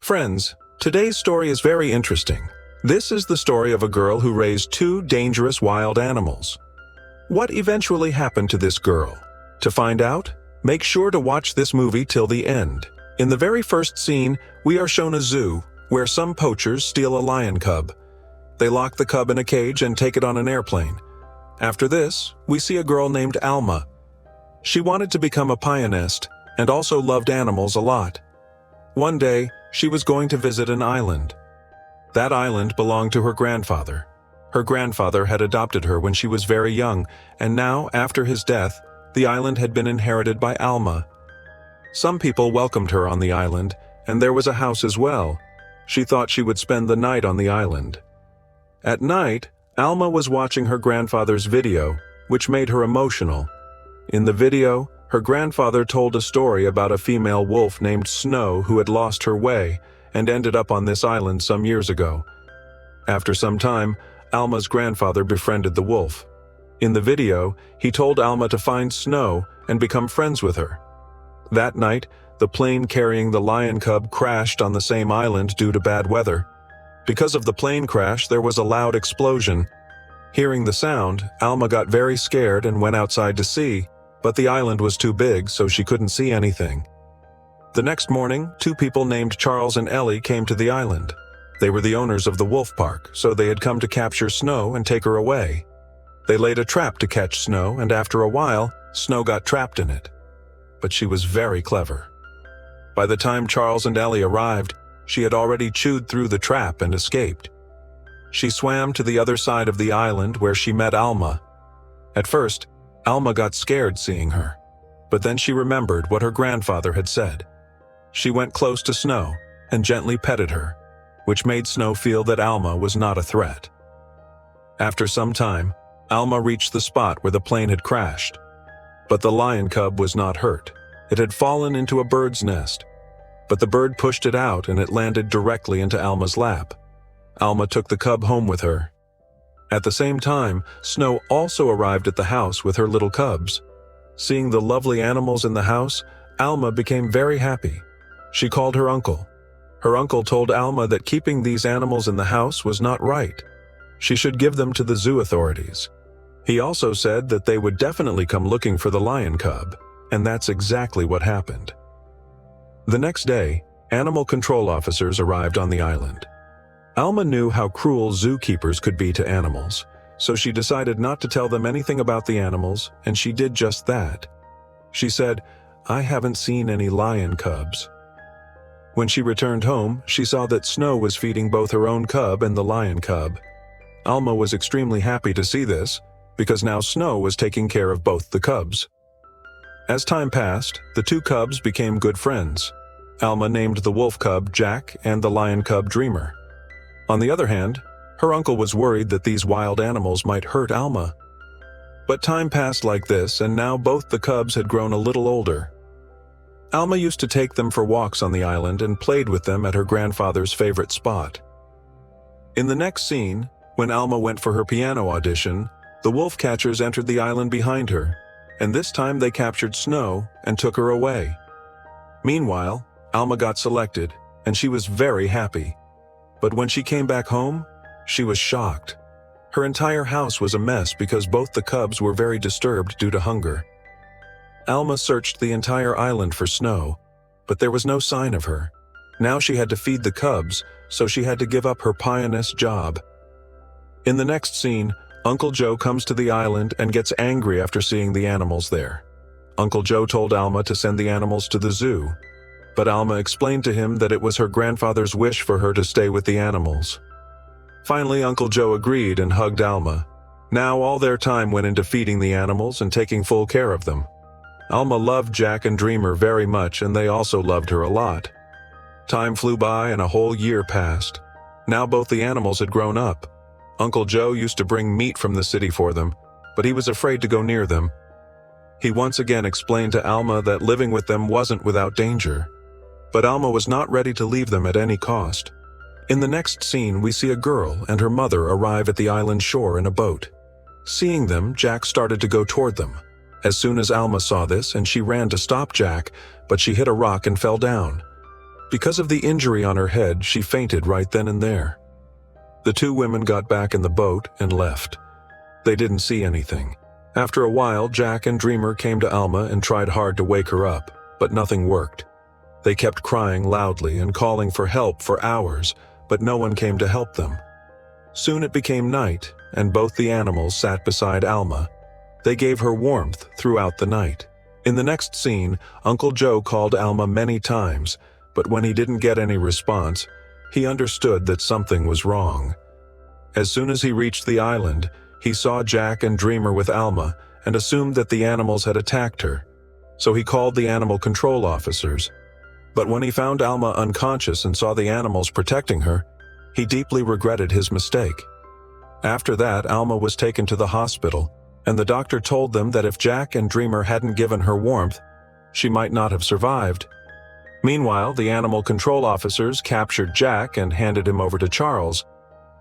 Friends, today's story is very interesting. This is the story of a girl who raised two dangerous wild animals. What eventually happened to this girl? To find out, make sure to watch this movie till the end. In the very first scene, we are shown a zoo where some poachers steal a lion cub. They lock the cub in a cage and take it on an airplane. After this, we see a girl named Alma. She wanted to become a pianist and also loved animals a lot. One day, she was going to visit an island. That island belonged to her grandfather. Her grandfather had adopted her when she was very young, and now, after his death, the island had been inherited by Alma. Some people welcomed her on the island, and there was a house as well. She thought she would spend the night on the island. At night, Alma was watching her grandfather's video, which made her emotional. In the video, her grandfather told a story about a female wolf named Snow who had lost her way and ended up on this island some years ago. After some time, Alma's grandfather befriended the wolf. In the video, he told Alma to find Snow and become friends with her. That night, the plane carrying the lion cub crashed on the same island due to bad weather. Because of the plane crash, there was a loud explosion. Hearing the sound, Alma got very scared and went outside to see, but the island was too big, so she couldn't see anything. The next morning, two people named Charles and Ellie came to the island. They were the owners of the wolf park, so they had come to capture Snow and take her away. They laid a trap to catch Snow, and after a while, Snow got trapped in it. But she was very clever. By the time Charles and Ellie arrived, she had already chewed through the trap and escaped. She swam to the other side of the island where she met Alma. At first, Alma got scared seeing her, but then she remembered what her grandfather had said. She went close to Snow and gently petted her, which made Snow feel that Alma was not a threat. After some time, Alma reached the spot where the plane had crashed. But the lion cub was not hurt. It had fallen into a bird's nest. But the bird pushed it out and it landed directly into Alma's lap. Alma took the cub home with her. At the same time, Snow also arrived at the house with her little cubs. Seeing the lovely animals in the house, Alma became very happy. She called her uncle. Her uncle told Alma that keeping these animals in the house was not right. She should give them to the zoo authorities. He also said that they would definitely come looking for the lion cub, and that's exactly what happened. The next day, animal control officers arrived on the island. Alma knew how cruel zookeepers could be to animals, so she decided not to tell them anything about the animals, and she did just that. She said, "I haven't seen any lion cubs." When she returned home, she saw that Snow was feeding both her own cub and the lion cub. Alma was extremely happy to see this, because now Snow was taking care of both the cubs. As time passed, the two cubs became good friends. Alma named the wolf cub Jack and the lion cub Dreamer. On the other hand, her uncle was worried that these wild animals might hurt Alma. But time passed like this, and now both the cubs had grown a little older. Alma used to take them for walks on the island and played with them at her grandfather's favorite spot. In the next scene, when Alma went for her piano audition, the wolf catchers entered the island behind her, and this time they captured Snow and took her away. Meanwhile, Alma got selected, and she was very happy. But when she came back home, she was shocked. Her entire house was a mess because both the cubs were very disturbed due to hunger. Alma searched the entire island for Snow, but there was no sign of her. Now she had to feed the cubs, so she had to give up her pianist job. In the next scene, Uncle Joe comes to the island and gets angry after seeing the animals there. Uncle Joe told Alma to send the animals to the zoo, but Alma explained to him that it was her grandfather's wish for her to stay with the animals. Finally, Uncle Joe agreed and hugged Alma. Now all their time went into feeding the animals and taking full care of them. Alma loved Jack and Dreamer very much, and they also loved her a lot. Time flew by and a whole year passed. Now both the animals had grown up. Uncle Joe used to bring meat from the city for them, but he was afraid to go near them. He once again explained to Alma that living with them wasn't without danger. But Alma was not ready to leave them at any cost. In the next scene, we see a girl and her mother arrive at the island shore in a boat. Seeing them, Jack started to go toward them. As soon as Alma saw this, and she ran to stop Jack, but she hit a rock and fell down. Because of the injury on her head, she fainted right then and there. The two women got back in the boat and left. They didn't see anything. After a while, Jack and Dreamer came to Alma and tried hard to wake her up, but nothing worked. They kept crying loudly and calling for help for hours, but no one came to help them. Soon it became night, and both the animals sat beside Alma. They gave her warmth throughout the night. In the next scene, Uncle Joe called Alma many times, but when he didn't get any response, he understood that something was wrong. As soon as he reached the island, he saw Jack and Dreamer with Alma and assumed that the animals had attacked her. So he called the animal control officers. But when he found Alma unconscious and saw the animals protecting her, he deeply regretted his mistake. After that, Alma was taken to the hospital, and the doctor told them that if Jack and Dreamer hadn't given her warmth, she might not have survived. Meanwhile, the animal control officers captured Jack and handed him over to Charles.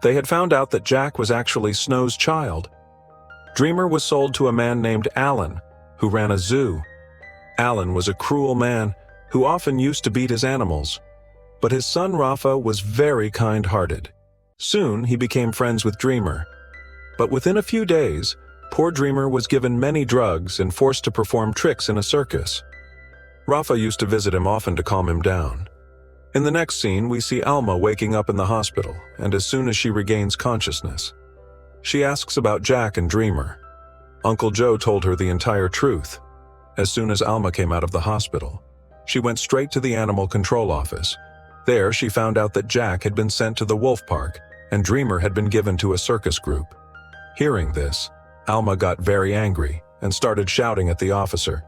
They had found out that Jack was actually Snow's child. Dreamer was sold to a man named Alan, who ran a zoo. Alan was a cruel man who often used to beat his animals. But his son Rafa was very kind-hearted. Soon he became friends with Dreamer. But within a few days, poor Dreamer was given many drugs and forced to perform tricks in a circus. Rafa used to visit him often to calm him down. In the next scene, we see Alma waking up in the hospital, and as soon as she regains consciousness, she asks about Jack and Dreamer. Uncle Joe told her the entire truth. As soon as Alma came out of the hospital, she went straight to the animal control office. There, she found out that Jack had been sent to the wolf park, and Dreamer had been given to a circus group. Hearing this, Alma got very angry and started shouting at the officer.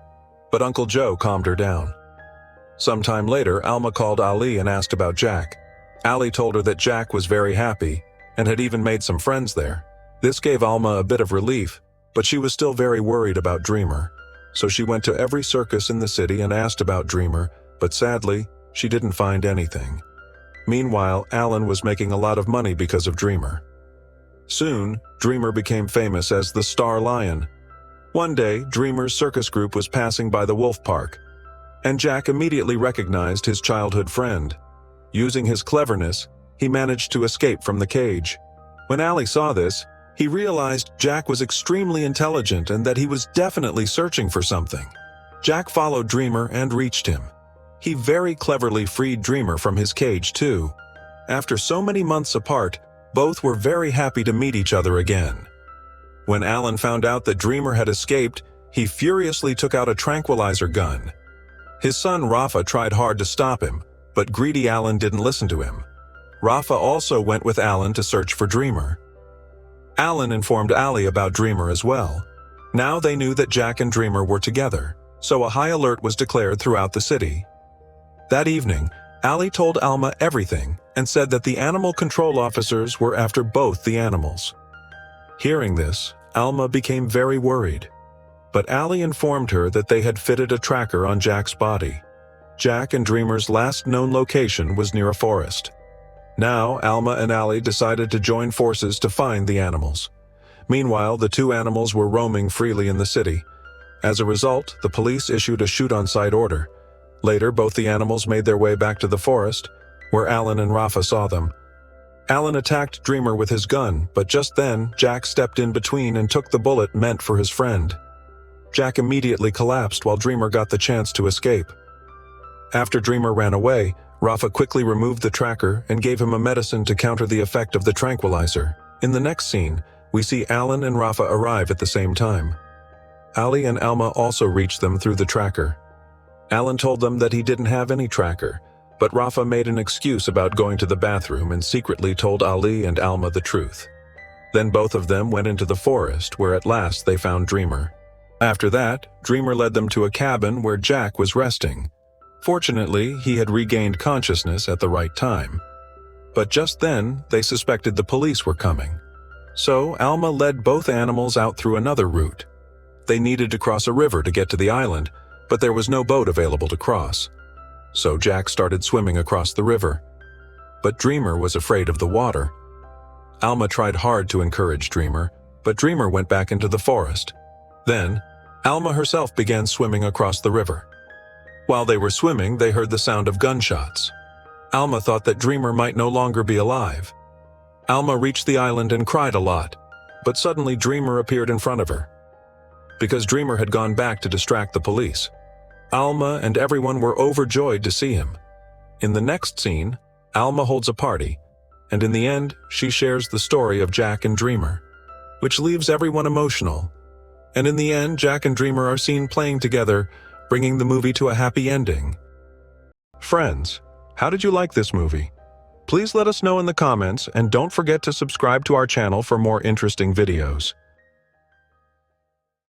But Uncle Joe calmed her down. Sometime later, Alma called Ali and asked about Jack. Ali told her that Jack was very happy and had even made some friends there. This gave Alma a bit of relief, but she was still very worried about Dreamer. So she went to every circus in the city and asked about Dreamer, but sadly, she didn't find anything. Meanwhile, Alan was making a lot of money because of Dreamer. Soon, Dreamer became famous as the Star Lion. One day, Dreamer's circus group was passing by the wolf park, and Jack immediately recognized his childhood friend. Using his cleverness, he managed to escape from the cage. When Ali saw this, he realized Jack was extremely intelligent and that he was definitely searching for something. Jack followed Dreamer and reached him. He very cleverly freed Dreamer from his cage too. After so many months apart, both were very happy to meet each other again. When Alan found out that Dreamer had escaped, he furiously took out a tranquilizer gun. His son Rafa tried hard to stop him, but greedy Alan didn't listen to him. Rafa also went with Alan to search for Dreamer. Alan informed Ali about Dreamer as well. Now they knew that Jack and Dreamer were together, so a high alert was declared throughout the city. That evening, Ali told Alma everything and said that the animal control officers were after both the animals. Hearing this, Alma became very worried. But Ali informed her that they had fitted a tracker on Jack's body. Jack and Dreamer's last known location was near a forest. Now, Alma and Ali decided to join forces to find the animals. Meanwhile, the two animals were roaming freely in the city. As a result, the police issued a shoot-on-sight order. Later, both the animals made their way back to the forest, where Alan and Rafa saw them. Alan attacked Dreamer with his gun, but just then, Jack stepped in between and took the bullet meant for his friend. Jack immediately collapsed while Dreamer got the chance to escape. After Dreamer ran away, Rafa quickly removed the tracker and gave him a medicine to counter the effect of the tranquilizer. In the next scene, we see Alan and Rafa arrive at the same time. Ali and Alma also reached them through the tracker. Alan told them that he didn't have any tracker, but Rafa made an excuse about going to the bathroom and secretly told Ali and Alma the truth. Then both of them went into the forest, where at last they found Dreamer. After that, Dreamer led them to a cabin where Jack was resting. Fortunately, he had regained consciousness at the right time. But just then, they suspected the police were coming. So, Alma led both animals out through another route. They needed to cross a river to get to the island, but there was no boat available to cross. So Jack started swimming across the river. But Dreamer was afraid of the water. Alma tried hard to encourage Dreamer, but Dreamer went back into the forest. Then, Alma herself began swimming across the river. While they were swimming, they heard the sound of gunshots. Alma thought that Dreamer might no longer be alive. Alma reached the island and cried a lot, but suddenly Dreamer appeared in front of her. Because Dreamer had gone back to distract the police. Alma and everyone were overjoyed to see him. In the next scene, Alma holds a party, and in the end, she shares the story of Jack and Dreamer, which leaves everyone emotional. And in the end, Jack and Dreamer are seen playing together, bringing the movie to a happy ending. Friends, how did you like this movie? Please let us know in the comments, and don't forget to subscribe to our channel for more interesting videos.